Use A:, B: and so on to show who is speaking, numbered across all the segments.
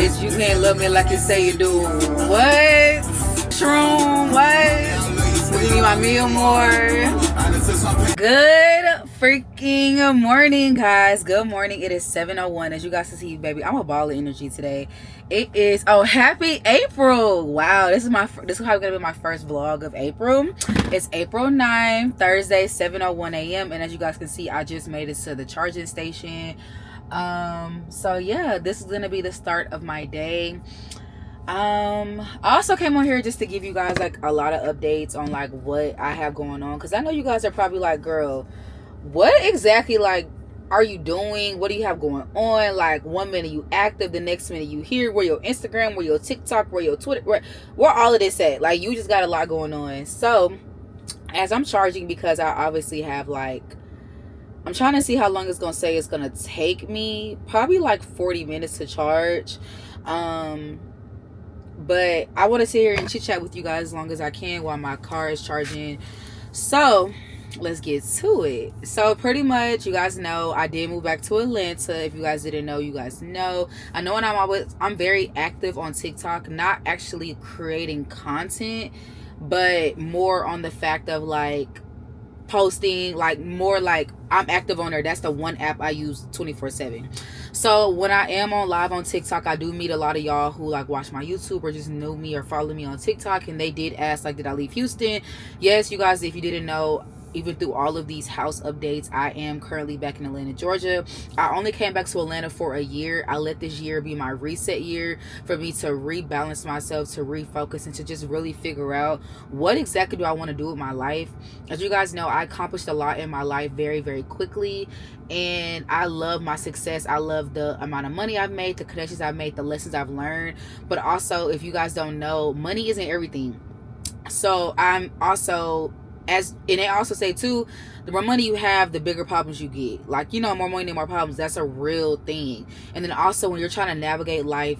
A: Bitch, you can't love me like you say you do. What? Shroom, what? Give me my meal more. Good freaking morning, guys. Good morning. It is 7:01. As you guys can see, baby, I'm a ball of energy today. It is happy April. Wow, this is probably gonna be my first vlog of April. It's April 9th, Thursday, 7:01 a.m. And as you guys can see, I just made it to the charging station. So yeah, this is gonna be the start of my day. I also came on here just to give you guys like a lot of updates on like what I have going on, because I know you guys are probably like, girl, what exactly like are you doing? What do you have going on? Like, one minute you active, the next minute you here. Where your Instagram, where your TikTok, where your Twitter, where all of this at? Like, you just got a lot going on. So as I'm charging, because I obviously have like, I'm trying to see how long it's gonna say it's gonna take me. Probably like 40 minutes to charge. But I want to sit here and chit chat with you guys as long as I can while my car is charging. So let's get to it. So pretty much, you guys know I did move back to Atlanta. If you guys didn't know, you guys know. I know, and I'm very active on TikTok, not actually creating content, but more on the fact of like posting, like more like I'm active on there. That's the one app I use 24/7. So when I am on live on TikTok, I do meet a lot of y'all who like watch my YouTube or just knew me or follow me on TikTok, and they did ask like, did I leave Houston? Yes, you guys, if you didn't know, even through all of these house updates, I am currently back in Atlanta, Georgia. I only came back to Atlanta for a year. I let this year be my reset year for me to rebalance myself, to refocus, and to just really figure out what exactly do I want to do with my life. As you guys know, I accomplished a lot in my life very, very quickly, and I love my success. I love the amount of money I've made, the connections I've made, the lessons I've learned. But also, if you guys don't know, money isn't everything. So I'm also, and they also say too, the more money you have, the bigger problems you get. Like, you know, more money, more problems. That's a real thing. And then also, when you're trying to navigate life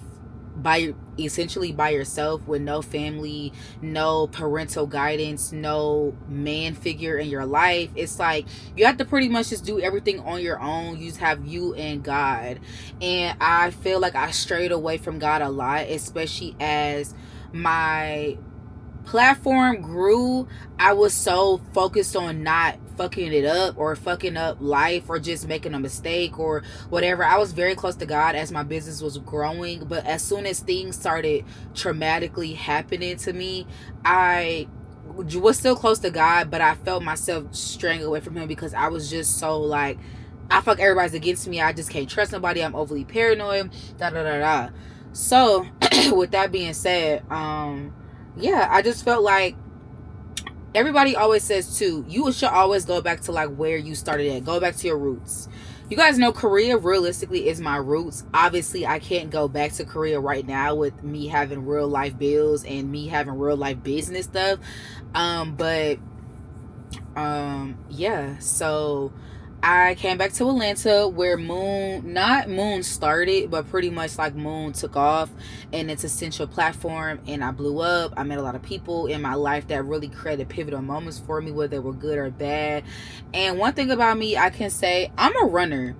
A: essentially by yourself, with no family, no parental guidance, no man figure in your life, it's like you have to pretty much just do everything on your own. You just have you and God. And I feel like I strayed away from God a lot, especially as my platform grew. I was so focused on not fucking it up or fucking up life or just making a mistake or whatever. I was very close to God as my business was growing, but as soon as things started traumatically happening to me, I was still close to God, but I felt myself straying away from him because I was just so like, I feel like everybody's against me. I just can't trust nobody. I'm overly paranoid, da da da da. So with that being said, yeah, I just felt like everybody always says too, you should always go back to like where you started at. Go back to your roots. You guys know Korea realistically is my roots. Obviously, I can't go back to Korea right now with me having real life bills and me having real life business stuff. Yeah, so I came back to Atlanta where not Moon started, but pretty much like Moon took off in its essential platform, and I blew up. I met a lot of people in my life that really created pivotal moments for me, whether they were good or bad. And one thing about me, I can say I'm a runner.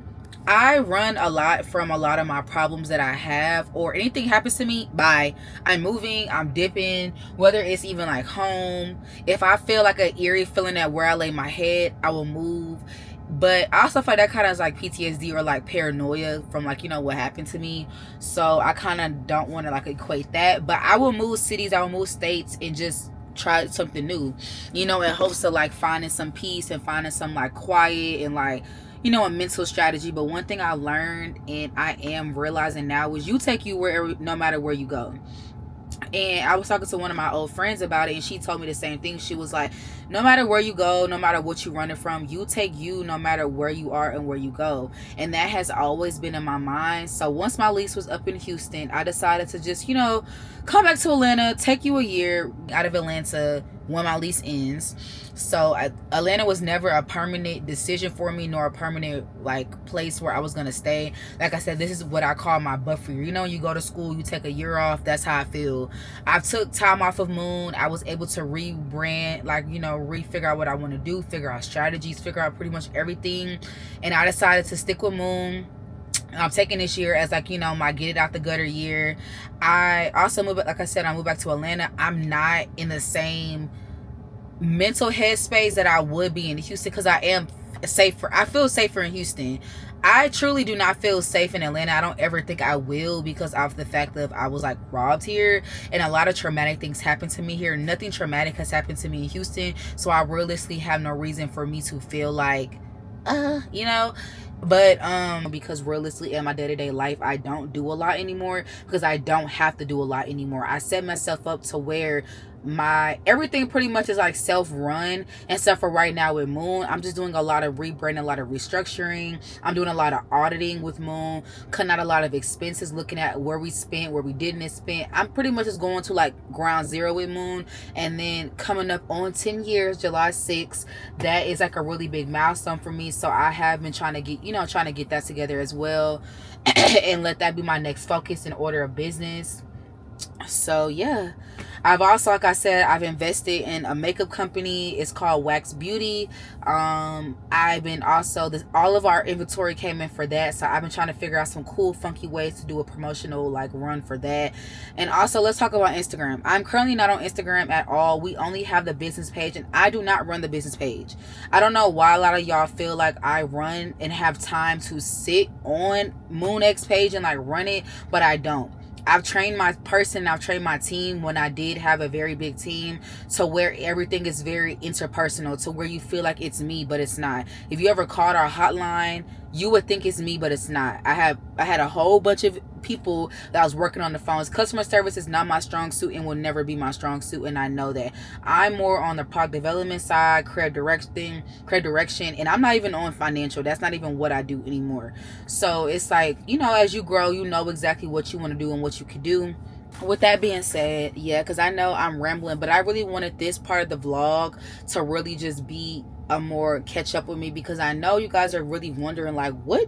A: I run a lot from a lot of my problems that I have, or anything happens to me, bye. I'm moving, I'm dipping, whether it's even like home. If I feel like an eerie feeling at where I lay my head, I will move. But I also feel like that kind of is like PTSD or like paranoia from like, you know, what happened to me. So I kind of don't want to like equate that. But I will move cities, I will move states, and just try something new, you know, in hopes of like finding some peace and finding some like quiet and like, you know, a mental strategy. But one thing I learned and I am realizing now is you take you wherever, no matter where you go. And I was talking to one of my old friends about it, and she told me the same thing. She was like, no matter where you go, no matter what you're running from, you take you no matter where you are and where you go. And that has always been in my mind. So once my lease was up in Houston, I decided to just, you know, come back to Atlanta, take you a year out of Atlanta when my lease ends. So Atlanta was never a permanent decision for me, nor a permanent like place where I was gonna stay. Like I said, this is what I call my buffer. You know, you go to school, you take a year off. That's how I feel. I took time off of Moon. I was able to rebrand, like, you know, figure out what I want to do, figure out strategies, figure out pretty much everything. And I decided to stick with Moon. I'm taking this year as like, you know, my get it out the gutter year. I also moved, like I said, I moved back to Atlanta. I'm not in the same mental headspace that I would be in Houston, because I am safer. I feel safer in Houston. I truly do not feel safe in Atlanta. I don't ever think I will, because of the fact that I was like robbed here, and a lot of traumatic things happened to me here. Nothing traumatic has happened to me in Houston, so I realistically have no reason for me to feel like you know. But because realistically in my day-to-day life, I don't do a lot anymore, because I don't have to do a lot anymore. I set myself up to where my everything pretty much is like self-run. And stuff for right now with Moon, I'm just doing a lot of rebranding, a lot of restructuring. I'm doing a lot of auditing with Moon, cutting out a lot of expenses, looking at where we spent, where we didn't spend. I'm pretty much just going to like ground zero with Moon. And then coming up on 10 years, July 6th, that is like a really big milestone for me. So I have been trying to get, you know, trying to get that together as well and let that be my next focus in order of business. So yeah, I've also, like I said, I've invested in a makeup company. It's called Wax Beauty. I've been also this, all of our inventory came in for that, so I've been trying to figure out some cool funky ways to do a promotional like run for that. And also, let's talk about Instagram. I'm currently not on Instagram at all. We only have the business page, and I do not run the business page. I don't know why a lot of y'all feel like I run and have time to sit on MoonX page and like run it, but I don't. I've trained my person, I've trained my team when I did have a very big team, to where everything is very interpersonal, to where you feel like it's me, but it's not. If you ever called our hotline, you would think it's me, but it's not. I had a whole bunch of people that I was working on the phones. Customer service is not my strong suit and will never be my strong suit, and I know that. I'm more on the product development side, creative direction, and I'm not even on financial. That's not even what I do anymore. So it's like, you know, as you grow, you know exactly what you want to do and what you could do. With that being said, yeah, because I know I'm rambling, but I really wanted this part of the vlog to really just be a more catch up with me, because I know you guys are really wondering like what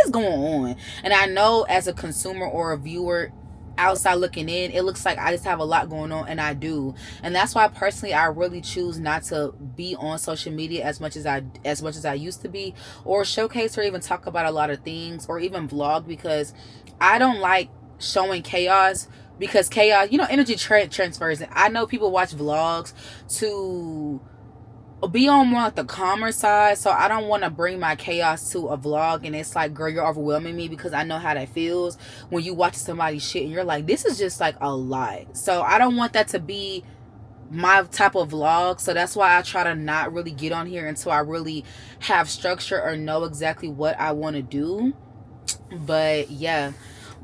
A: is going on. And I know as a consumer or a viewer outside looking in, it looks like I just have a lot going on, and I do. And that's why personally I really choose not to be on social media as much as I used to be, or showcase or even talk about a lot of things, or even vlog, because I don't like showing chaos. Because chaos, you know, energy transfers. And I know people watch vlogs to be on more like the calmer side, so I don't want to bring my chaos to a vlog, and it's like, girl, you're overwhelming me, because I know how that feels when you watch somebody's shit and you're like, this is just like a lot. So I don't want that to be my type of vlog. So that's why I try to not really get on here until I really have structure or know exactly what I want to do. But yeah,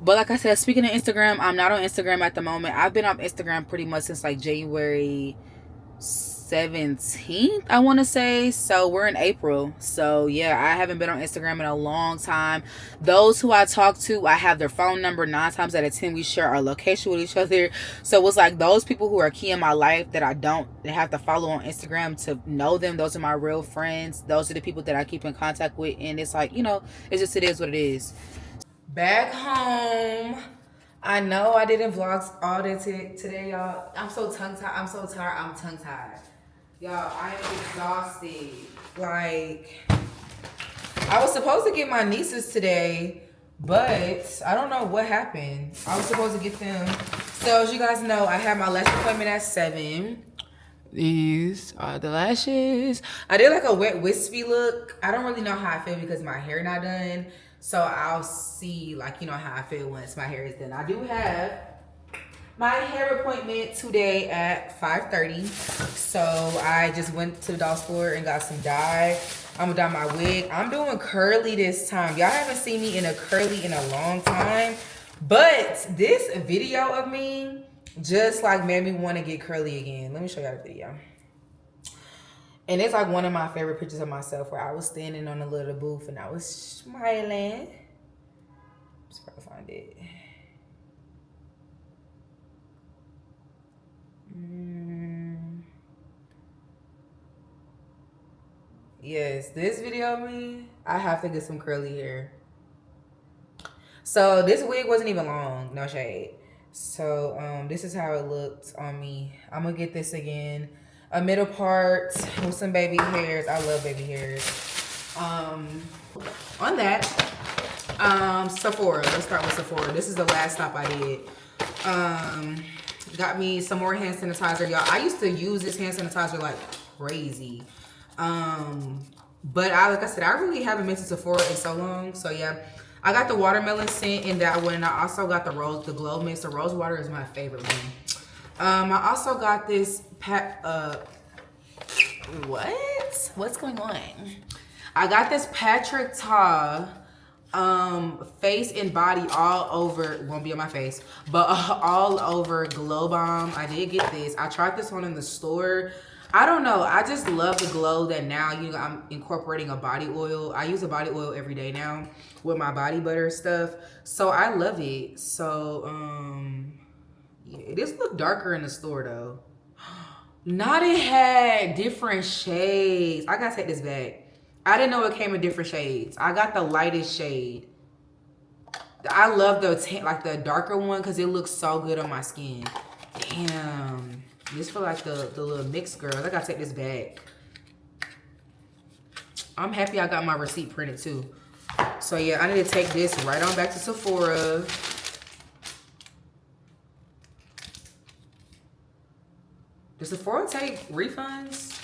A: but like I said, speaking of Instagram, I'm not on Instagram at the moment. I've been on Instagram pretty much since like January 17th, I want to say. So we're in April. So yeah, I haven't been on Instagram in a long time. Those who I talk to, I have their phone number. 9 times out of 10 we share our location with each other. So it's like those people who are key in my life that I don't have to follow on Instagram to know them, those are my real friends. Those are the people that I keep in contact with. And it's like, you know, it's just, it is what it is. Back home. I know I didn't vlogs all day today, y'all. I'm so tongue tied. I'm so tired. I'm tongue tied. Y'all, I am exhausted. Like, I was supposed to get my nieces today, but I don't know what happened. I was supposed to get them. So as you guys know, I have my lash appointment at 7. These are the lashes. I did like a wet wispy look. I don't really know how I feel because my hair not done. So I'll see, like, you know, how I feel once my hair is done. I do have my hair appointment today at 5:30. So I just went to the dollar store and got some dye. I'm gonna dye my wig. I'm doing curly this time. Y'all haven't seen me in a curly in a long time. But this video of me just like made me want to get curly again. Let me show y'all the video. And it's like one of my favorite pictures of myself where I was standing on a little booth and I was smiling. Just trying to find it. Yes, this video of me, I have to get some curly hair. So this wig wasn't even long, no shade. So this is how it looked on me. I'm gonna get this again. A middle part with some baby hairs. I love baby hairs. On that, Sephora. Let's start with Sephora. This is the last stop I did. Got me some more hand sanitizer, y'all. I used to use this hand sanitizer like crazy. But like I said, I really haven't been to Sephora in so long. So yeah, I got the watermelon scent in that one. And I also got the glow mist. The rose water is my favorite one. I also got this what's going on? I got this Patrick Ta face and body all over, won't be on my face, but all over glow bomb. I did get this. I tried this one in the store. I don't know, I just love the glow that now, you know, I'm incorporating a body oil. I use a body oil every day now with my body butter stuff, so I love it. So yeah, this looked darker in the store though. Not, it had different shades. I gotta take this back. I didn't know it came in different shades. I got the lightest shade. I love the darker one because it looks so good on my skin. Damn. This for like the little mixed girls. I gotta take this back. I'm happy I got my receipt printed too. So yeah, I need to take this right on back to Sephora. Does Sephora take refunds?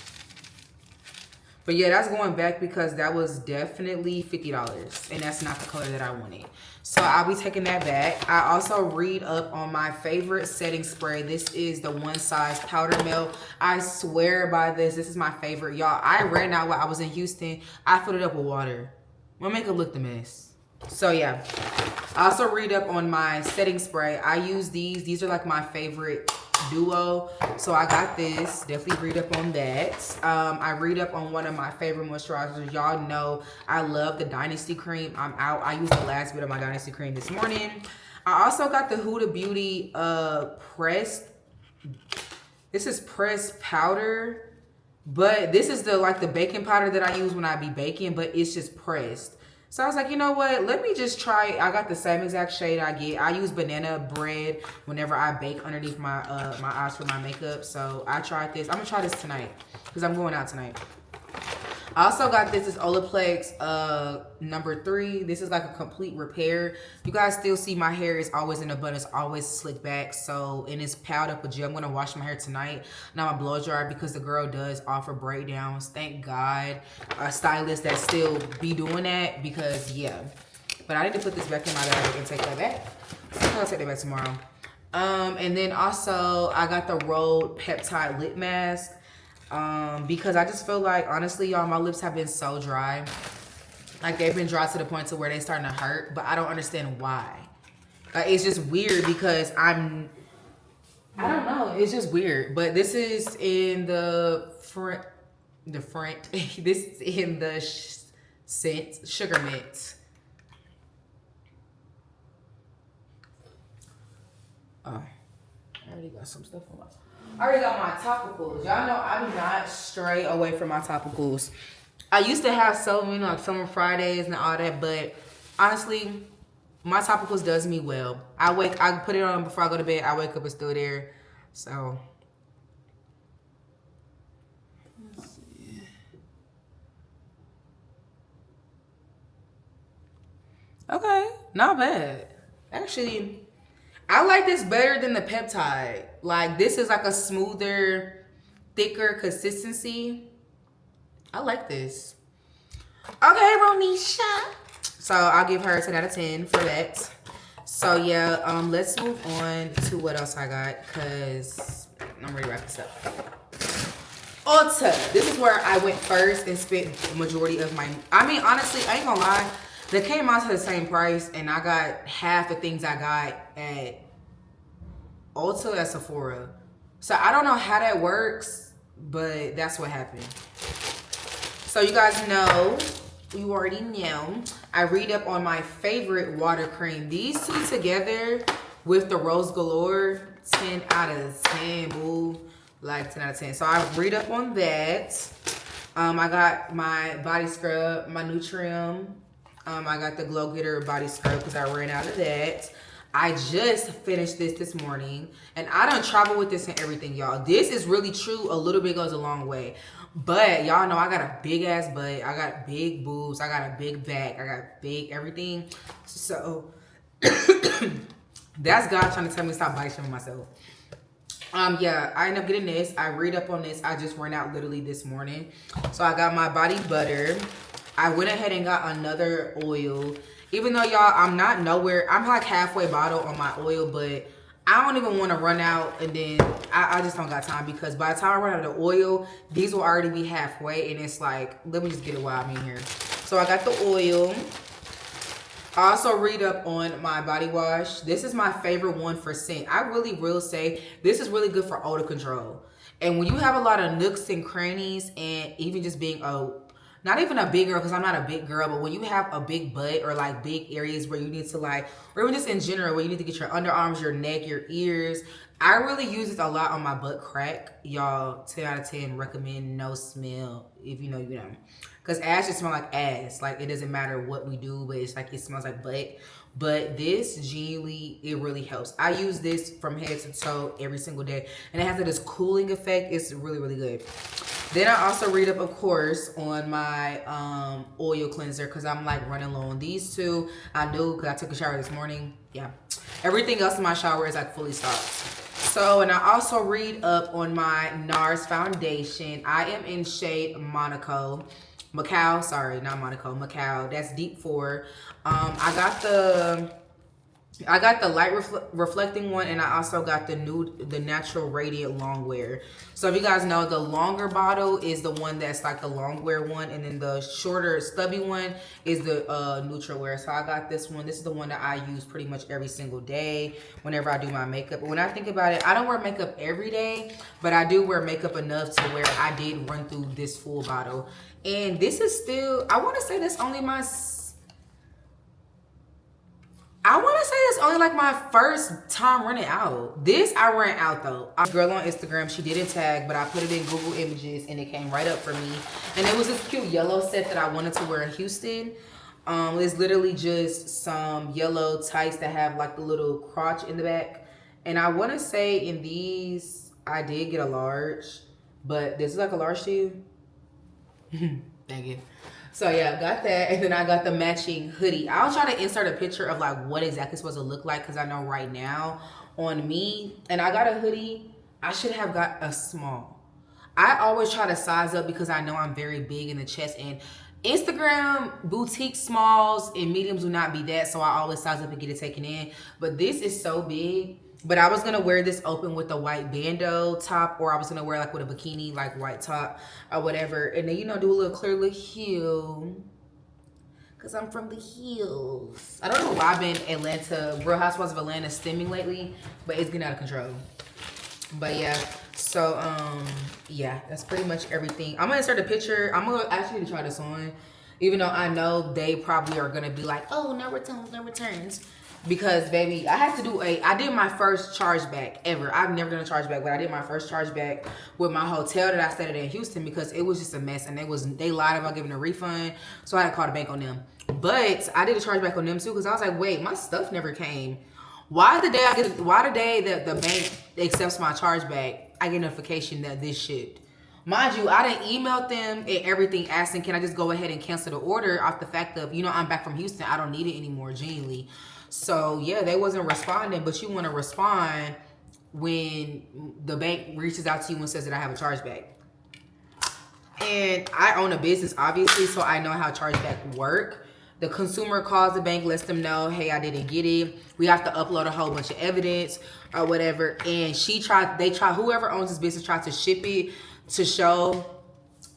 A: But yeah, that's going back because that was definitely $50 and that's not the color that I wanted. So I'll be taking that back. I also read up on my favorite setting spray. This is the One Size Powder Milk. I swear by this. This is my favorite. Y'all, I ran out while I was in Houston. I filled it up with water. My makeup looked a mess. So yeah, I also read up on my setting spray. I use these. These are like my favorite duo, so I got this. Definitely read up on that. I read up on one of my favorite moisturizers. Y'all know I love the Dynasty cream. I used the last bit of my Dynasty cream this morning. I also got the Huda Beauty pressed. This is pressed powder, but this is the baking powder that I use when I be baking, but it's just pressed. So I was like, you know what? Let me just try it. I got the same exact shade I get. I use banana bread whenever I bake underneath my my eyes for my makeup. So I tried this. I'm gonna try this tonight because I'm going out tonight. I also got this Olaplex number 3. This is like a complete repair. You guys still see my hair is always in a bun. It's always slicked back. So, and it's piled up with gel. I'm going to wash my hair tonight. Now my blow dryer because the girl does offer breakdowns. Thank God. A stylist that still be doing that because, yeah. But I need to put this back in my bag and take that back. I'll take that back tomorrow. And then also, I got the Rhode Peptide Lip Mask. Because I just feel like, honestly, y'all, my lips have been so dry. Like, they've been dry to the point to where they're starting to hurt, but I don't understand why. Like, it's just weird because I don't know, it's just weird. But this is in the front, this is in the scent, Sugar Mint. Oh, I already got some stuff on my... I already got my topicals. Y'all know I do not stray away from my topicals. I used to have so many like Summer Fridays and all that, but honestly, my topicals does me well. I put it on before I go to bed. I wake up, it's still there. So, let's see. Okay, not bad. Actually, I like this better than the peptide. Like, this is like a smoother, thicker consistency. I like this. Okay, Ronisha. So I'll give her a 10 out of 10 for that. So yeah, let's move on to what else I got because I'm ready to wrap this up. Ulta. This is where I went first and spent the majority of my... I mean, honestly, I ain't gonna lie. They came out to the same price and I got half the things I got at Ulta at Sephora. So I don't know how that works, but that's what happened. So you guys know, you already know, I read up on my favorite water cream. These two together with the Rose Galore, 10 out of 10, boo. Like 10 out of 10. So I read up on that. I got my body scrub, my Nutrium. I got the Glow Getter body scrub because I ran out of that. I just finished this morning. And I done travel with this and everything, y'all. This is really true. A little bit goes a long way. But y'all know I got a big ass butt. I got big boobs. I got a big back. I got big everything. So that's God trying to tell me to stop body shaming myself. Yeah, I ended up getting this. I read up on this. I just ran out literally this morning. So I got my body butter. I went ahead and got another oil. Even though y'all, I'm not nowhere. I'm like halfway bottle on my oil, but I don't even want to run out, and then I just don't got time, because by the time I run out of the oil, these will already be halfway, and it's like, let me just get it while I'm in here. So I got the oil. I also read up on my body wash. This is my favorite one for scent. I really will say this is really good for odor control. And when you have a lot of nooks and crannies, and even just being not even a big girl, because I'm not a big girl, but when you have a big butt or like big areas where you need to like, or even just in general, where you need to get your underarms, your neck, your ears, I really use this a lot on my butt crack. Y'all, 10 out of 10, recommend, no smell. If you know, you know. Because ass just smell like ass. Like, it doesn't matter what we do, but it's like, it smells like butt. But this, genuinely, it really helps. I use this from head to toe every single day. And it has this cooling effect. It's really, really good. Then I also read up, of course, on my oil cleanser, because I'm like running low on these two. I knew, because I took a shower this morning. Yeah. Everything else in my shower is like fully stocked. So, and I also read up on my NARS foundation. I am in shade Monaco. Macau, sorry, not Monaco, Macau. That's deep 4. I got the light reflecting one, and I also got the natural radiant long wear. So if you guys know, the longer bottle is the one that's like the long wear one, and then the shorter stubby one is the neutral wear. So I got this one. This is the one that I use pretty much every single day whenever I do my makeup. But when I think about it, I don't wear makeup every day, but I do wear makeup enough to where I did run through this full bottle. And this is still, I want to say that's only my, like my first time running out. This I ran out though. A girl on Instagram, she didn't tag, but I put it in Google Images and it came right up for me. And it was this cute yellow set that I wanted to wear in Houston. It's literally just some yellow tights that have like the little crotch in the back. And I want to say in these, I did get a large, but this is like a large to you. Thank you. So yeah, I got that, and then I got the matching hoodie. I'll try to insert a picture of like what exactly it's supposed to look like, because I know right now on me, and I got a hoodie, I should have got a small. I always try to size up because I know I'm very big in the chest, and Instagram boutique smalls and mediums will not be that, so I always size up and get it taken in. But this is so big. But I was gonna wear this open with a white bandeau top, or I was gonna wear like with a bikini, like white top or whatever. And then, you know, do a little clear little heel, because I'm from the hills. I don't know why I've been Atlanta, Real Housewives of Atlanta stemming lately, but it's getting out of control. But yeah, so yeah, that's pretty much everything. I'm gonna insert a picture. I'm gonna actually try this on, even though I know they probably are gonna be like, oh, no returns, no returns. Because baby, I did my first chargeback ever. I've never done a chargeback, but I did my first chargeback with my hotel that I stayed at in Houston, because it was just a mess, and they lied about giving a refund, so I had to call the bank on them. But I did a chargeback on them too, because I was like, wait, my stuff never came. Why the day that the bank accepts my chargeback, I get a notification that this shit. Mind you, I didn't email them and everything asking, can I just go ahead and cancel the order off the fact of, you know, I'm back from Houston, I don't need it anymore, genuinely. So yeah, they wasn't responding, but you want to respond when the bank reaches out to you and says that I have a chargeback. And I own a business, obviously, so I know how chargeback work. The consumer calls the bank, lets them know, hey, I didn't get it. We have to upload a whole bunch of evidence or whatever. And whoever owns this business tried to ship it to show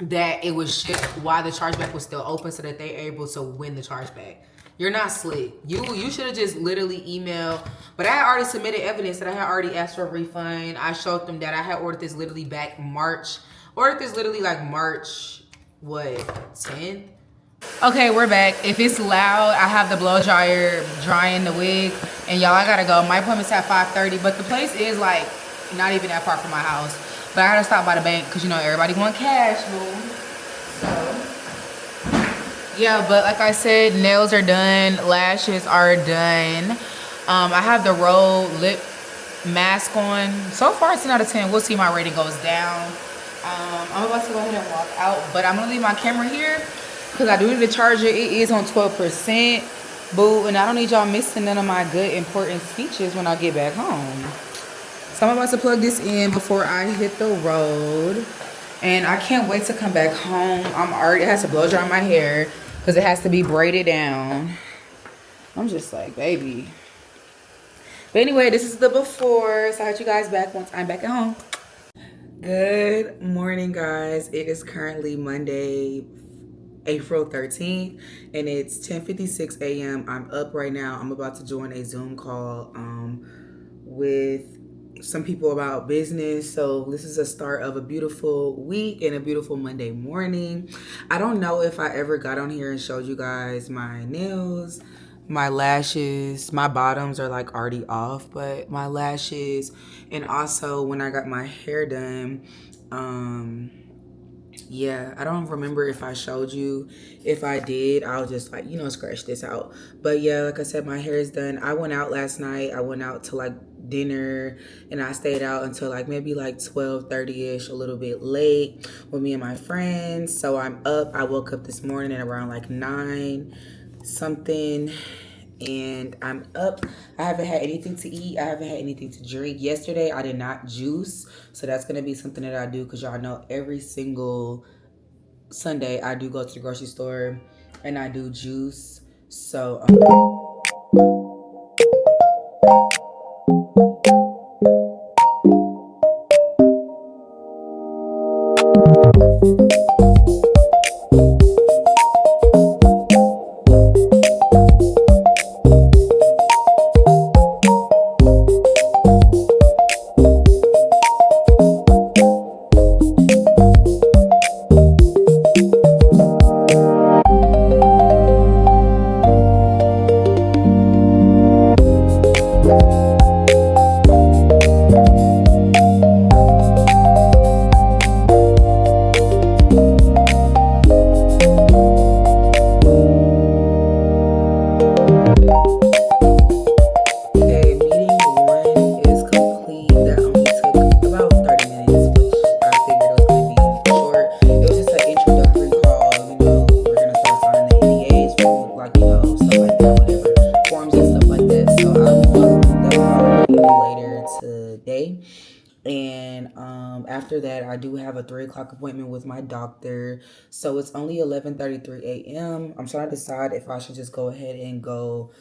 A: that it was shipped while the chargeback was still open, so that they're able to win the chargeback. You're not slick. You should have just literally emailed. But I had already submitted evidence that I had already asked for a refund. I showed them that I had ordered this literally back March. Ordered this literally like March, what, 10th? Okay, we're back. If it's loud, I have the blow dryer drying the wig. And y'all, I gotta go. My appointment's at 5:30, but the place is like not even that far from my house. But I gotta stop by the bank because, you know, everybody want cash, boo. So yeah, but like I said, nails are done, lashes are done. I have the Roll lip mask on. So far, it's 10 out of 10. We'll see, my rating goes down. I'm about to go ahead and walk out, but I'm gonna leave my camera here because I do need to charge it. It is on 12%, boo, and I don't need y'all missing none of my good important speeches when I get back home. So I'm about to plug this in before I hit the road, and I can't wait to come back home. I'm already, it has to blow dry my hair because it has to be braided down. I'm just like, baby. But anyway, this is the before, so I'll hit you guys back once I'm back at home. Good morning, guys. It is currently Monday, April 13th, and it's 10:56 a.m. I'm up right now. I'm about to join a Zoom call with some people about business. So this is a start of a beautiful week and a beautiful Monday morning. I don't know if I ever got on here and showed you guys my nails, my lashes. My bottoms are like already off, but my lashes, and also when I got my hair done, yeah, I don't remember if I showed you. If I did, I'll just like, scratch this out. But yeah, like I said, my hair is done. I went out last night. I went out to like dinner, and I stayed out until like maybe like 12:30ish, a little bit late with me and my friends. So I'm up. I woke up this morning at around like 9 something, and I'm up. I haven't had anything to eat. I haven't had anything to drink. Yesterday, I did not juice. So that's going to be something that I do, because y'all know every single Sunday I do go to the grocery store and I do juice. So, after that, I do have a 3 o'clock appointment with my doctor. So it's only 11:33 a.m. I'm trying to decide if I should just go ahead and go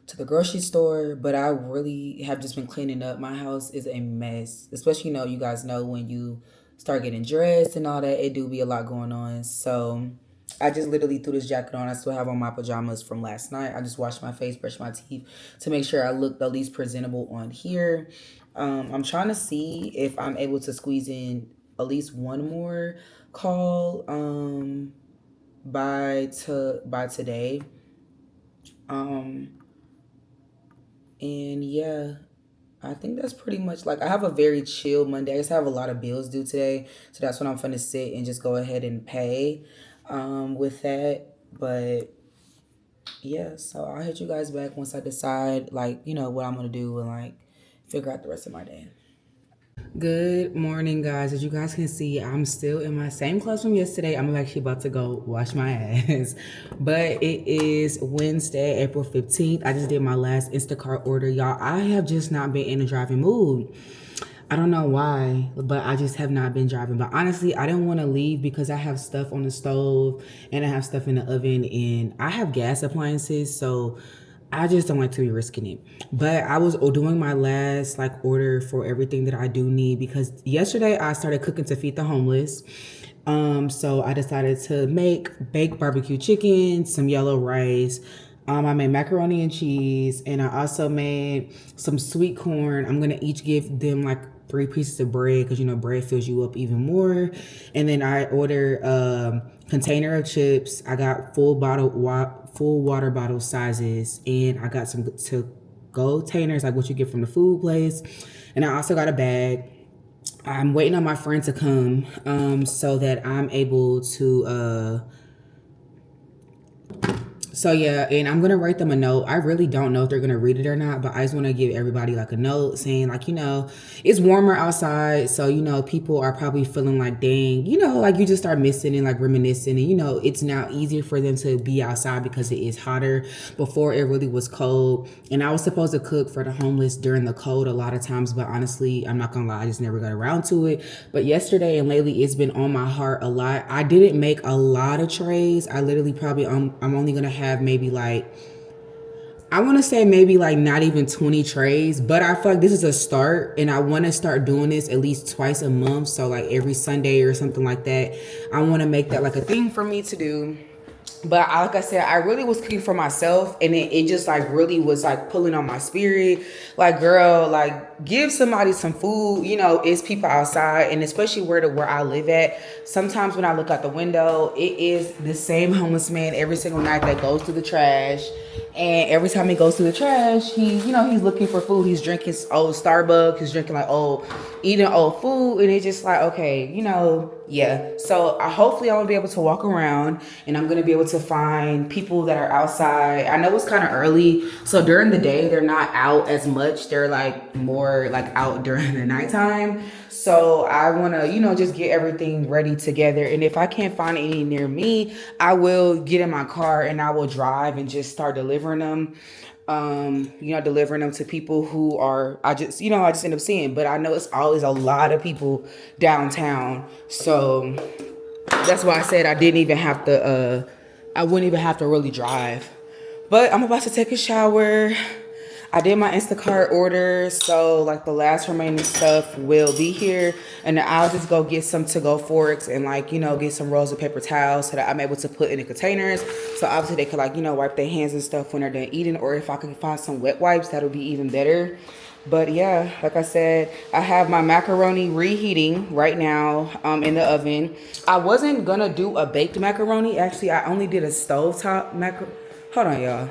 A: to the grocery store, but I really have just been cleaning up. My house is a mess, especially, you guys know when you start getting dressed and all that, it do be a lot going on. So I just literally threw this jacket on. I still have on my pajamas from last night. I just washed my face, brushed my teeth to make sure I look the least presentable on here. I'm trying to see if I'm able to squeeze in at least one more call by today. And yeah, I think that's pretty much, like, I have a very chill Monday. I just have a lot of bills due today, so that's when I'm gonna sit and just go ahead and pay with that. But yeah, so I'll hit you guys back once I decide, like, what I'm gonna do, and like figure out the rest of my day. Good morning, guys. As you guys can see, I'm still in my same clothes from yesterday. I'm actually about to go wash my ass. But it is Wednesday, April 15th. I just did my last Instacart order. Y'all, I have just not been in a driving mood. I don't know why, but I just have not been driving. But honestly, I didn't want to leave because I have stuff on the stove and I have stuff in the oven, and I have gas appliances, so I just don't like to be risking it. But I was doing my last like order for everything that I do need, because yesterday I started cooking to feed the homeless. So I decided to make baked barbecue chicken, some yellow rice. I made macaroni and cheese, and I also made some sweet corn. I'm gonna each give them like 3 pieces of bread, because bread fills you up even more. And then I ordered a container of chips. I got full water bottle sizes, and I got some to-go containers, like what you get from the food place. And I also got a bag. I'm waiting on my friend to come so that I'm able to So yeah, and I'm gonna write them a note. I really don't know if they're gonna read it or not, but I just want to give everybody like a note saying like, it's warmer outside, so people are probably feeling like, dang, like you just start missing and like reminiscing, and it's now easier for them to be outside because it is hotter. Before it really was cold, and I was supposed to cook for the homeless during the cold a lot of times, but honestly, I'm not gonna lie, I just never got around to it. But yesterday and lately, it's been on my heart a lot. I didn't make a lot of trays. I literally probably I'm only gonna have maybe like, I want to say maybe like not even 20 trays, but I feel like this is a start, and I want to start doing this at least twice a month. So like every Sunday or something like that. I want to make that like a thing for me to do. But like I said, I really was cooking for myself, and it just like really was like pulling on my spirit. Like, girl, like give somebody some food. It's people outside, and especially where I live at. Sometimes when I look out the window, it is the same homeless man every single night that goes through the trash. And every time he goes to the trash, he's looking for food. He's drinking old Starbucks. He's drinking eating old food. And it's just like, okay, yeah. So hopefully I'm going to be able to walk around, and I'm going to be able to find people that are outside. I know it's kind of early. So during the day, they're not out as much. They're like more like out during the nighttime. So I want to, just get everything ready together. And if I can't find any near me, I will get in my car and I will drive and just start delivering them. Delivering them to people who I just end up seeing. But I know it's always a lot of people downtown. So that's why I said I wouldn't even have to really drive. But I'm about to take a shower. I did my Instacart order, so like the last remaining stuff will be here, and then I'll just go get some to-go forks and get some rolls of paper towels so that I'm able to put in the containers. So obviously they could wipe their hands and stuff when they're done eating, or if I can find some wet wipes, that'll be even better. But yeah, like I said, I have my macaroni reheating right now in the oven. I wasn't gonna do a baked macaroni. Actually, I only did a stovetop macaroni. Hold on, y'all.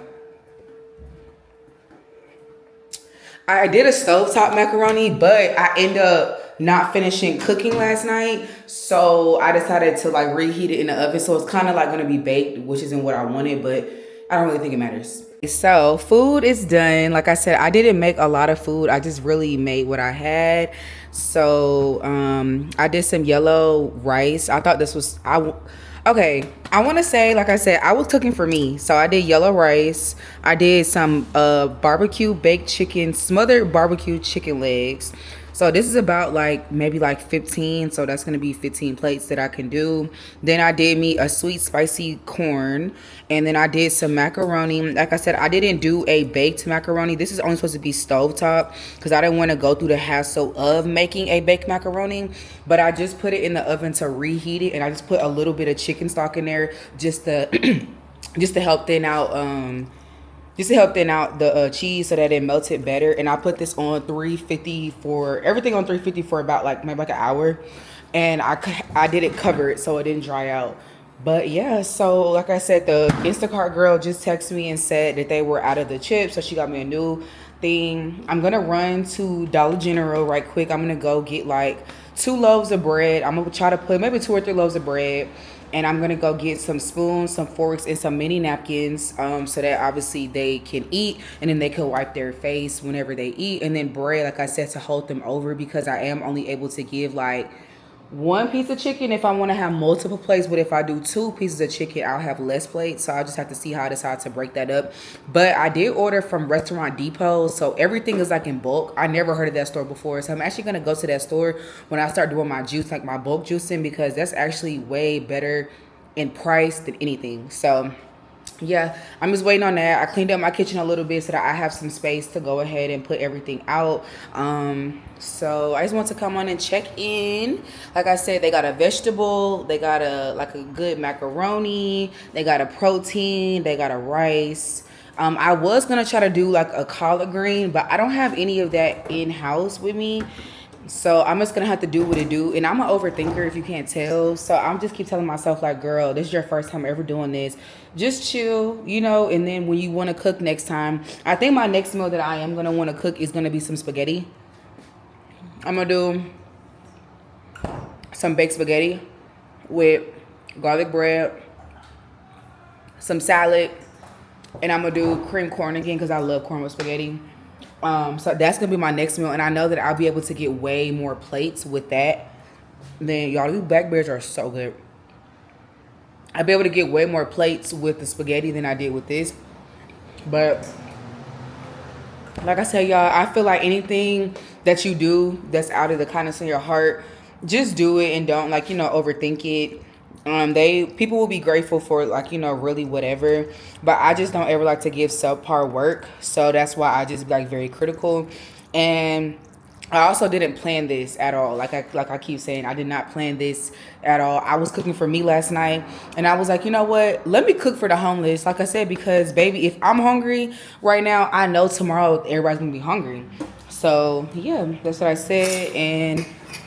A: I did a stovetop macaroni, but I ended up not finishing cooking last night. So I decided to reheat it in the oven. So it's kind of going to be baked, which isn't what I wanted, but I don't really think it matters. So food is done. Like I said, I didn't make a lot of food. I just really made what I had. So I did some yellow rice. I thought this was, okay, I want to say, like I said, I was cooking for me. So I did yellow rice. I did some barbecue baked chicken, smothered barbecue chicken legs. So this is about maybe 15. So that's going to be 15 plates that I can do. Then I did me a sweet spicy corn. And then I did some macaroni. Like I said, I didn't do a baked macaroni. This is only supposed to be stovetop because I didn't want to go through the hassle of making a baked macaroni. But I just put it in the oven to reheat it. And I just put a little bit of chicken stock in there just to just to help thin out the cheese so that it melted better. And I put this on 350 for everything on 350 for about maybe an hour, and I did it covered so it didn't dry out. But yeah, so like I said, the Instacart girl just texted me and said that they were out of the chips, so she got me a new thing. I'm gonna run to Dollar General right quick. I'm gonna go get 2 loaves of bread. I'm gonna try to put maybe 2 or 3 loaves of bread. And I'm going to go get some spoons, some forks, and some mini napkins so that obviously they can eat. And then they can wipe their face whenever they eat. And then bread, like I said, to hold them over because I am only able to give 1 piece of chicken if I want to have multiple plates. But if I do 2 pieces of chicken, I'll have less plates. So I just have to see how I decide to break that up. But I did order from Restaurant Depot. So everything is in bulk. I never heard of that store before. So I'm actually going to go to that store when I start doing my juice, my bulk juicing, because that's actually way better in price than anything. So yeah, I'm just waiting on that. I cleaned up my kitchen a little bit so that I have some space to go ahead and put everything out. So I just want to come on and check in. Like I said, they got a vegetable, they got a good macaroni, they got a protein, they got a rice. I was gonna try to do a collard green, but I don't have any of that in house with me. So I'm just gonna have to do what it do. And I'm an overthinker if you can't tell. So I'm just keep telling myself girl, this is your first time ever doing this. Just chill, and then when you want to cook next time, I think my next meal that I am gonna want to cook is gonna be some spaghetti. I'm gonna do some baked spaghetti with garlic bread, some salad, And I'm gonna do cream corn again because I love corn with spaghetti. So that's gonna be my next meal, and I know that I'll be able to get way more plates with that. Then y'all, these blackberries are so good. I'll be able to get way more plates with the spaghetti than I did with this. But like I said, y'all, I feel like anything that you do that's out of the kindness of your heart, just do it and don't like, overthink it. They people will be grateful for like, really whatever. But I just don't ever like to give subpar work. So that's why I just like very critical. And I also didn't plan this at all. Like I keep saying, I did not plan this at all. I was cooking for me last night, and I was like, you know what? Let me cook for the homeless. Like I said, because baby, if I'm hungry right now, I know tomorrow everybody's gonna be hungry. So yeah, that's what I said. And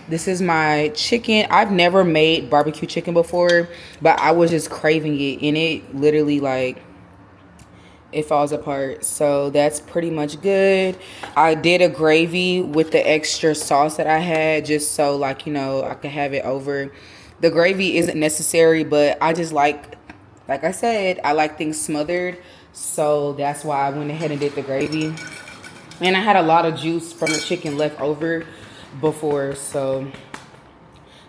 A: this is my chicken. I've never made barbecue chicken before, but I was just craving it, and it literally like it falls apart. So that's pretty much good. I did a gravy with the extra sauce that I had just so like, I could have it over. The gravy isn't necessary, but I just like I said, I like things smothered. So that's why I went ahead and did the gravy. And I had a lot of juice from the chicken left over before, so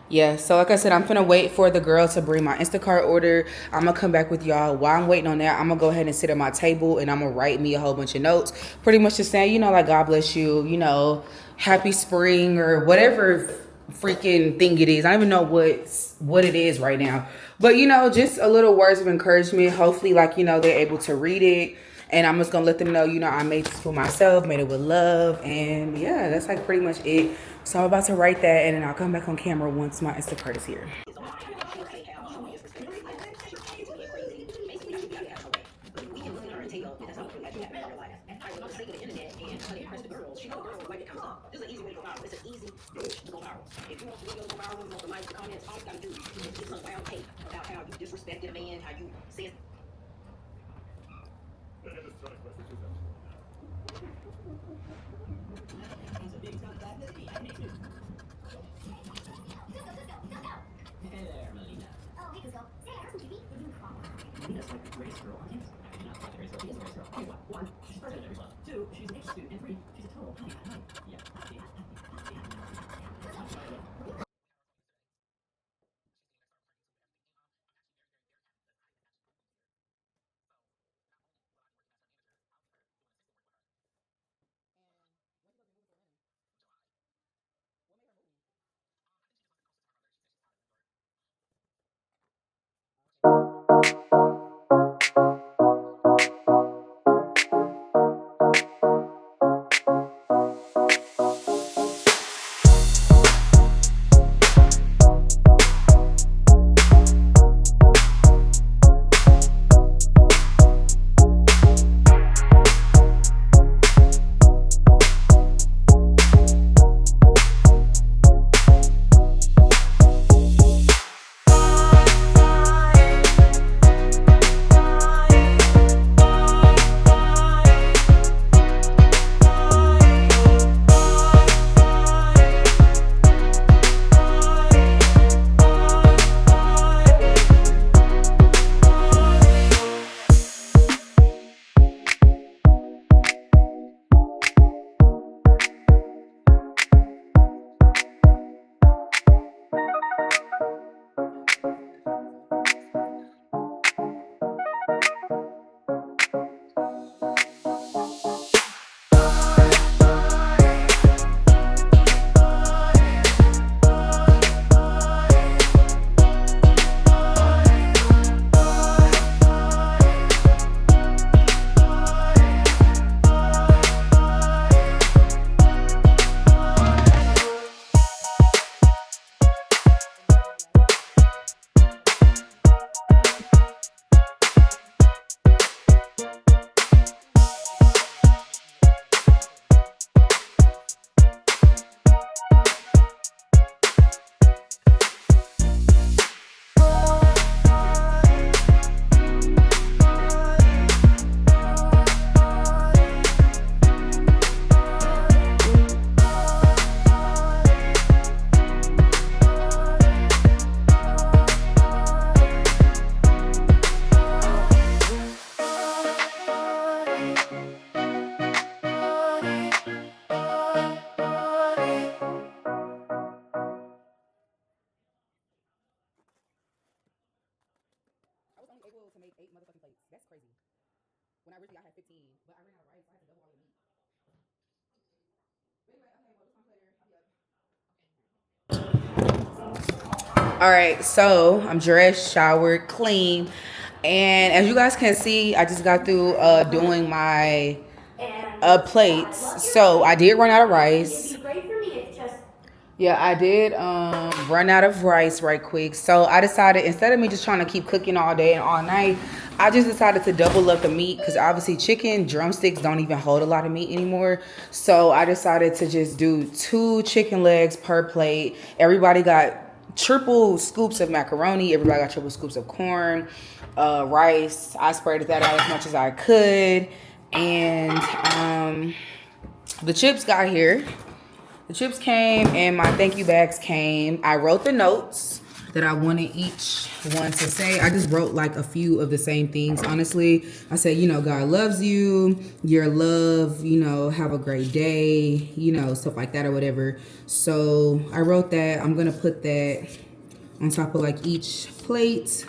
A: yeah, so like I said, I'm gonna wait for the girl to bring my Instacart order. I'm gonna come back with y'all. While I'm waiting on that, I'm gonna go ahead and sit at my table and I'm gonna write me a whole bunch of notes. Pretty much just saying, like God bless you, happy spring or whatever freaking thing it is. I don't even know what it is right now. But just a little words of encouragement. Hopefully, like, they're able to read it. And I'm just gonna let them know, I made this for myself, made it with love, and yeah, that's like pretty much it. So I'm about to write that, and then I'll come back on camera once my Instacart is here. 8 motherfucking plates. That's crazy. When I originally I had 15, but I ran out of rice. I had to double all the meat. Anyway, okay, well, this one later. I'll be up. All right, so I'm dressed, showered, clean, and as you guys can see, I just got through doing my plates. So I did run out of rice. Yeah, I did run out of rice right quick. So I decided, instead of me just trying to keep cooking all day and all night, I just decided to double up the meat because obviously chicken drumsticks don't even hold a lot of meat anymore. So I decided to just do 2 chicken legs per plate. Everybody got triple scoops of macaroni. Everybody got triple scoops of corn, rice. I spread that out as much as I could. And the chips got here. The chips came and my thank you bags came. I wrote the notes that I wanted each one to say. I just wrote like a few of the same things, honestly. I said, you know, God loves you, your love, you know, have a great day, you know, stuff like that or whatever. So I wrote that. I'm gonna put that on top of like each plate.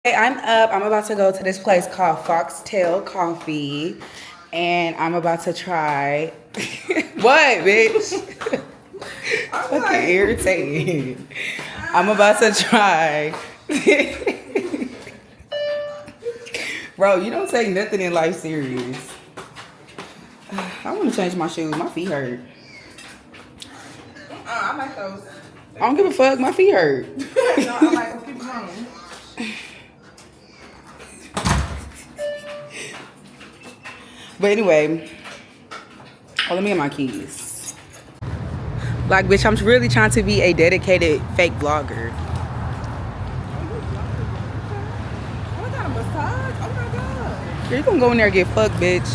A: Hey, I'm up. I'm about to go to this place called Foxtail Coffee, and I'm about to try. What, bitch? Fucking irritating. I'm about to try. Bro, you don't take nothing in life serious. I want to change my shoes. My feet hurt.
B: I like those.
A: I don't give a fuck. My feet hurt.
B: No, I like them. Keep going.
A: But anyway, let me get my keys. Like, bitch, I'm really trying to be a dedicated fake vlogger.
B: What kind of massage? Oh my god.
A: You gonna go in there and get fucked, bitch.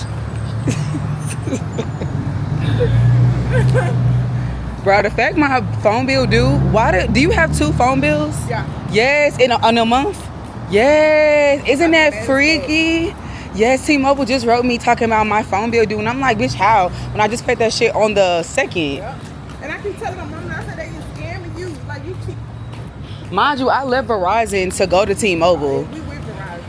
A: Bro, the fact my phone bill due, do you have 2 phone bills?
B: Yeah.
A: Yes, in a month? Yes. Isn't that freaky? Yes, T-Mobile just wrote me talking about my phone bill due, and I'm like, bitch, how? When I just paid that shit on the 2nd.
B: Yep. And I keep telling them, Mom, I said they is scamming you. Like, you keep...
A: Mind you, I left Verizon to go to T-Mobile.
B: We with Verizon.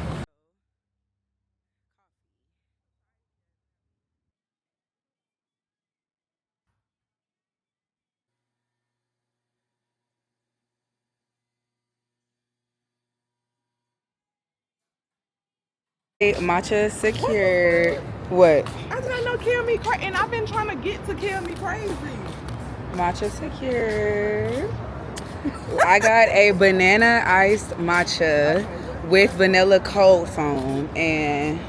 A: Matcha secured. What?
B: I didn't know Kill Me Crazy. And I've been trying to get to Kill Me Crazy.
A: Matcha secured. I got a banana iced matcha with vanilla cold foam, and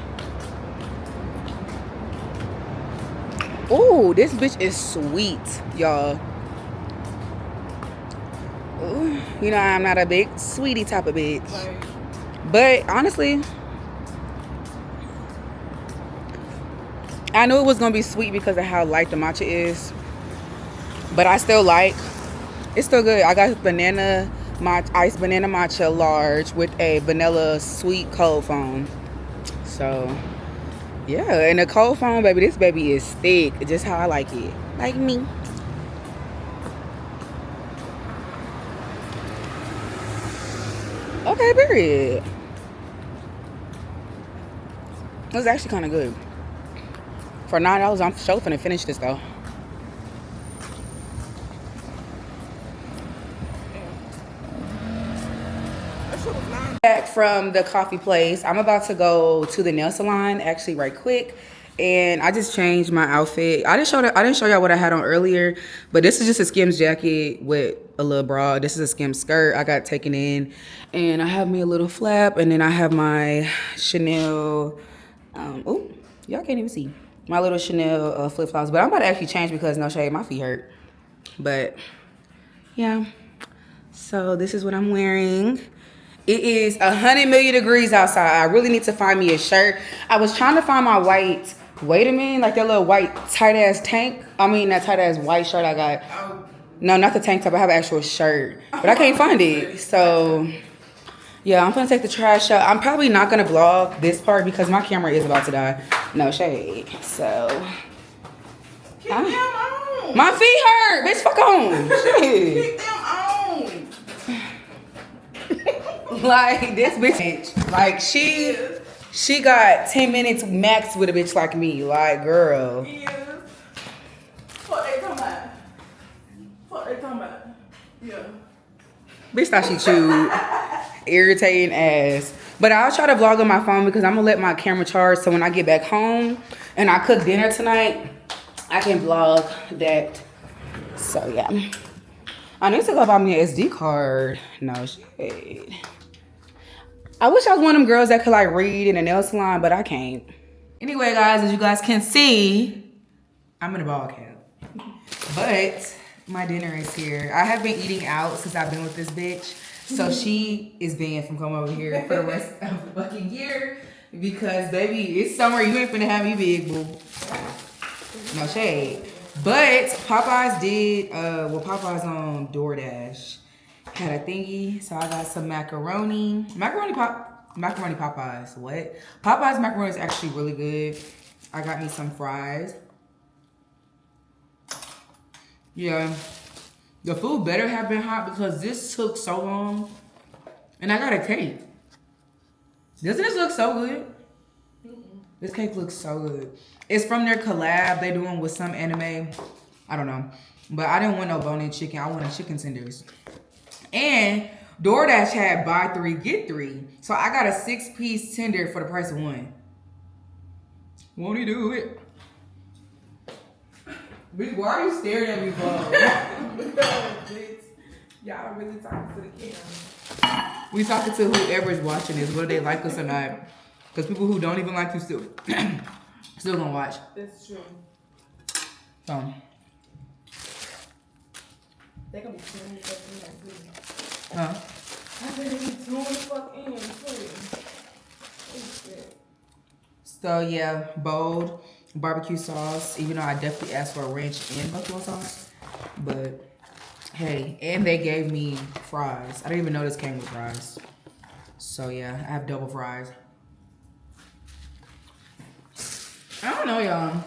A: ooh, this bitch is sweet, y'all. Ooh, you know I'm not a big sweetie type of bitch, but honestly, I knew it was gonna be sweet because of how light the matcha is, but I still like. It's still good. I got banana my iced banana matcha large with a vanilla sweet cold foam. So yeah, and the cold foam, baby, this baby is thick, just how I like it. Like me. Okay, period. It was actually kind of good. For $9, I'm sure finna finish this though. Back from the coffee place. I'm about to go to the nail salon actually right quick. And I just changed my outfit. I didn't show y'all what I had on earlier, but this is just a Skims jacket with a little bra. This is a Skims skirt I got taken in. And I have me a little flap, and then I have my Chanel, oh, y'all can't even see. My little Chanel flip-flops. But I'm about to actually change because no shade, my feet hurt. But yeah. So this is what I'm wearing. It is 100 million degrees outside. I really need to find me a shirt. I was trying to find my white, wait a minute, like that little white tight ass tank. I mean that tight ass white shirt I got. No, not the tank top. I have an actual shirt, but I can't find it. So yeah, I'm gonna take the trash out. I'm probably not gonna vlog this part because my camera is about to die. No shade. So my feet hurt. Bitch, fuck on. Shit.
B: Keep them on.
A: Like this bitch, like she got 10 minutes max with a bitch like me. Like, girl.
B: Yes. What they talking about? What they talking about? Yeah.
A: Bitch thought she chewed. Irritating ass. But I'll try to vlog on my phone because I'm gonna let my camera charge so when I get back home and I cook dinner tonight, I can vlog that. So yeah. I need to go buy me an SD card. No shit. I wish I was one of them girls that could like read in a nail salon, but I can't. Anyway, guys, as you guys can see, I'm in a ball cap. But my dinner is here. I have been eating out since I've been with this bitch. So she is banned from coming over here for the rest of the fucking year. Because, baby, it's summer. You ain't finna have me big, boo. No shade. But Popeyes did, Popeyes on DoorDash had a thingy, so I got some macaroni. Macaroni Popeyes, what? Popeyes macaroni is actually really good. I got me some fries. Yeah. The food better have been hot because this took so long. And I got a cake. Doesn't this look so good? This cake looks so good. It's from their collab they doing with some anime. I don't know. But I didn't want no bone-in chicken. I wanted chicken tenders. And DoorDash had buy 3, get 3. So I got a 6-piece tender for the price of 1. Won't he do it? Bitch, why are you staring at me, bro?
B: Y'all really talking to the camera.
A: We talking to whoever's watching this, whether they like us or not. Because people who don't even like you still gonna watch.
B: That's true.
A: So.
B: They gonna be tuning the fuck in that good.
A: Huh?
B: I said they be tuning the fuck in, too.
A: So yeah, bold barbecue sauce. Even though I definitely asked for a ranch and buffalo sauce, but hey, and they gave me fries. I didn't even know this came with fries. So yeah, I have double fries. I don't know, y'all.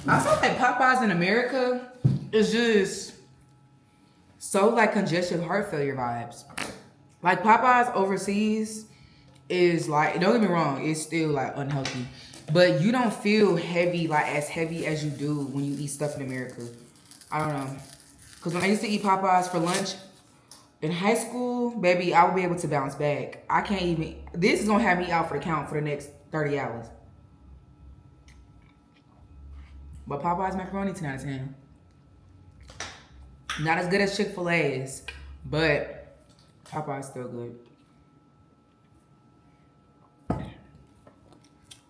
A: I feel like Popeyes in America is just so like congestive heart failure vibes. Like Popeyes overseas is like, don't get me wrong, it's still like unhealthy. But you don't feel heavy, like as heavy as you do when you eat stuff in America. I don't know. Because when I used to eat Popeyes for lunch in high school, baby, I would be able to bounce back. I can't even, this is going to have me out for the count for the next 30 hours. But Popeyes macaroni, 10 out of 10. Not as good as Chick-fil-A's, but Popeyes still good.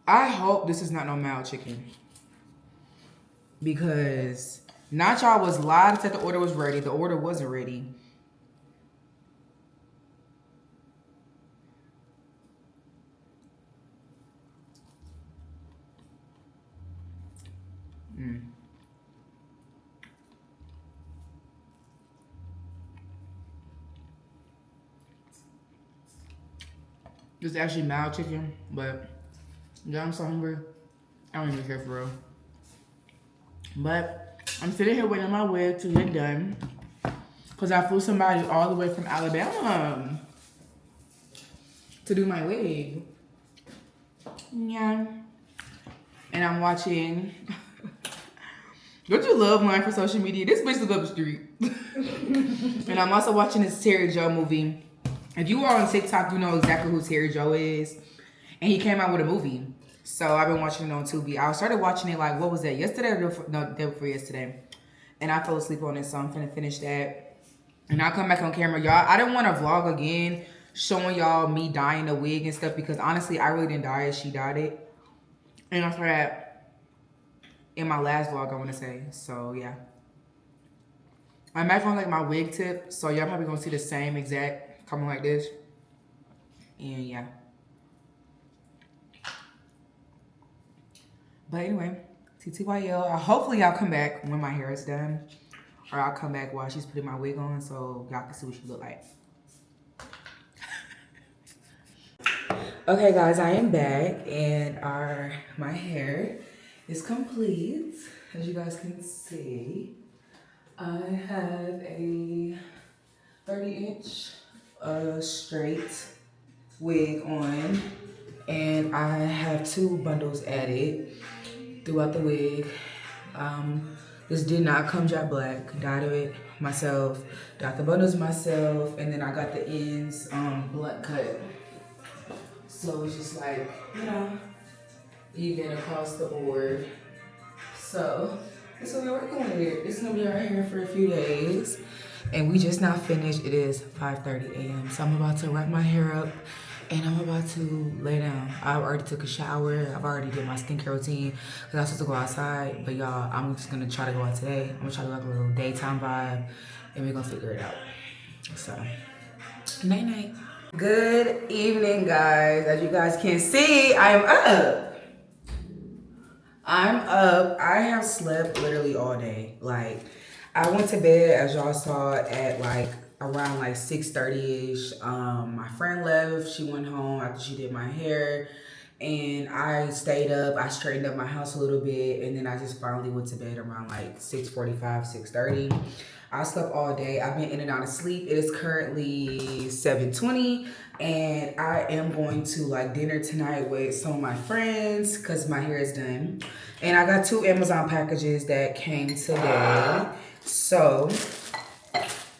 A: I hope this is not no mild chicken. Because not y'all was lied that the order was ready. The order wasn't ready.
B: It's actually mild chicken, but yeah, I'm so hungry. I don't even care for real. But I'm sitting here waiting on my wig to get done. Because I flew somebody all the way from Alabama to do my wig. Yeah. And I'm watching. Don't you love mine for social media? This bitch live up the street. And I'm also watching this Terry Joe movie. If you are on TikTok, you know exactly who Terry Joe is. And he came out with a movie. So I've been watching it on Tubi. I started watching it like, what was that? Yesterday or the day before yesterday. And I fell asleep on it, so I'm finna finish that. And I'll come back on camera. Y'all, I didn't want to vlog again showing y'all me dyeing the wig and stuff because honestly, I really didn't dye it. She dyed it. And I started in my last vlog, I want to say. So, yeah. I'm back on like my wig tip. So, y'all probably going to see the same exact coming like this. And, yeah. But anyway, TTYL. Hopefully, y'all come back when my hair is done. Or I'll come back while she's putting my wig on so y'all can see what she look like. Okay, guys, I am back and my hair is complete. As you guys can see, I have a 30-inch straight wig on, and I have 2 bundles added throughout the wig. This did not come jet black. Dyed it myself. Got the bundles myself, and then I got the ends blunt cut. So it's just like, you know, even across the board. So this is what we're working with. It's gonna be our hair for a few days, and we just now finished. It is 5:30 a.m. So I'm about to wrap my hair up. And I'm about to lay down. I already took a shower. I've already did my skincare routine because I was supposed to go outside. But y'all, I'm just gonna try to go out today. I'm gonna try to like a little daytime vibe and we're gonna figure it out. So, night night. Good evening, guys. As you guys can see, I am up. I have slept literally all day. Like, I went to bed, as y'all saw, at like around like 6:30ish. My friend left. She went home after she did my hair, and I stayed up. I straightened up my house a little bit, and then I just finally went to bed around like 6:45, 6:30. I slept all day. I've been in and out of sleep. It is currently 7:20, and I am going to like dinner tonight with some of my friends because my hair is done. And I got 2 Amazon packages that came today. So,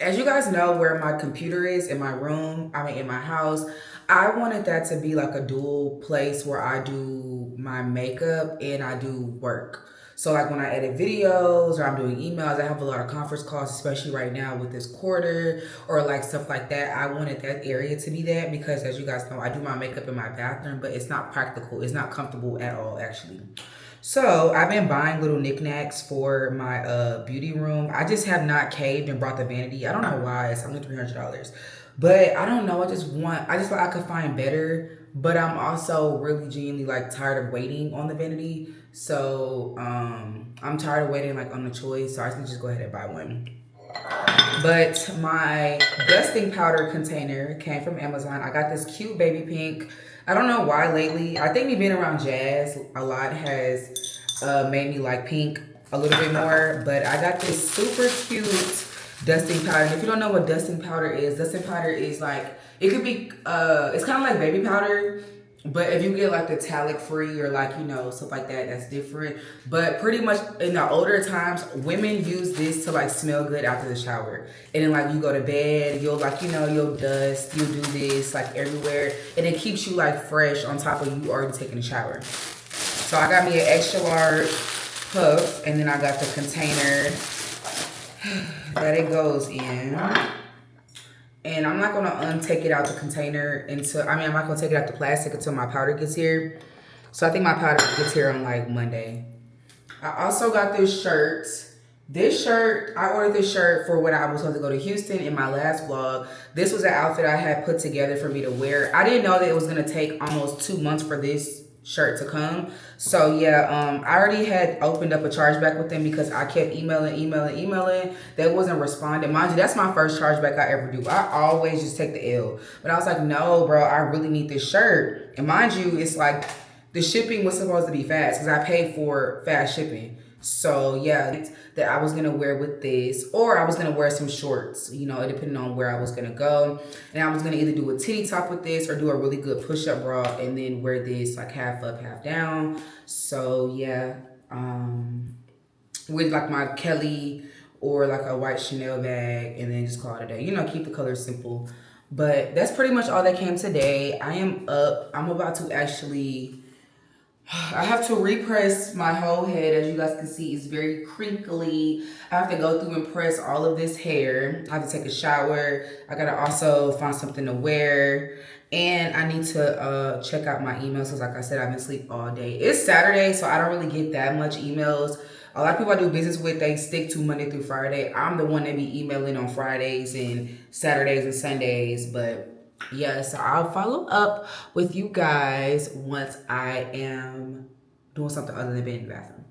B: as you guys know, where my computer is in my room, in my house, I wanted that to be like a dual place where I do my makeup and I do work. So like when I edit videos or I'm doing emails, I have a lot of conference calls, especially right now with this quarter or like stuff like that. I wanted that area to be that because as you guys know, I do my makeup in my bathroom, but it's not practical. It's not comfortable at all, actually. So I've been buying little knickknacks for my beauty room. I just have not caved and brought the vanity. I don't know why. It's only $300. But I don't know. I just thought I could find better. But I'm also really genuinely like tired of waiting on the vanity. So I'm tired of waiting like on the choice. So I can just go ahead and buy one. But my dusting powder container came from Amazon. I got this cute baby pink. I don't know why lately. I think me being around jazz a lot has made me like pink a little bit more. But I got this super cute dusting powder. And if you don't know what dusting powder is like, it could be, it's kind of like baby powder. But if you get like the talc free or like, you know, stuff like that, that's different. But pretty much in the older times, women use this to like smell good after the shower. And then like you go to bed, you'll like, you know, you'll dust, you'll do this like everywhere. And it keeps you like fresh on top of you already taking a shower. So I got me an extra large puff and then I got the container that it goes in. And I'm not gonna untake it out the container until, I'm not gonna take it out the plastic until my powder gets here. So I think my powder gets here on like Monday. I also got this shirt. I ordered this shirt for when I was supposed to go to Houston in my last vlog. This was an outfit I had put together for me to wear. I didn't know that it was gonna take almost 2 months for this shirt to come. So yeah, I already had opened up a chargeback with them because I kept emailing. They wasn't responding. Mind you, that's my first chargeback I ever do. I always just take the L. But I was like, no, bro, I really need this shirt. And mind you, it's like the shipping was supposed to be fast because I paid for fast shipping. So yeah, that I was gonna wear with this, or I was gonna wear some shorts, you know, depending on where I was gonna go. And I was gonna either do a titty top with this or do a really good push-up bra and then wear this like half up, half down. So yeah, with like my Kelly or like a white Chanel bag and then just call it a day. You know, keep the colors simple. But that's pretty much all that came today. I am up. I'm about to actually I have to repress my whole head. As you guys can see, it's very crinkly. I have to go through and press all of this hair. I have to take a shower. I gotta also find something to wear. And I need to check out my emails because like I said, I've been asleep all day. It's Saturday, so I don't really get that much emails. A lot of people I do business with, they stick to Monday through Friday. I'm the one that be emailing on Fridays and Saturdays and Sundays, but yes, I'll follow up with you guys once I am doing something other than being in the bathroom.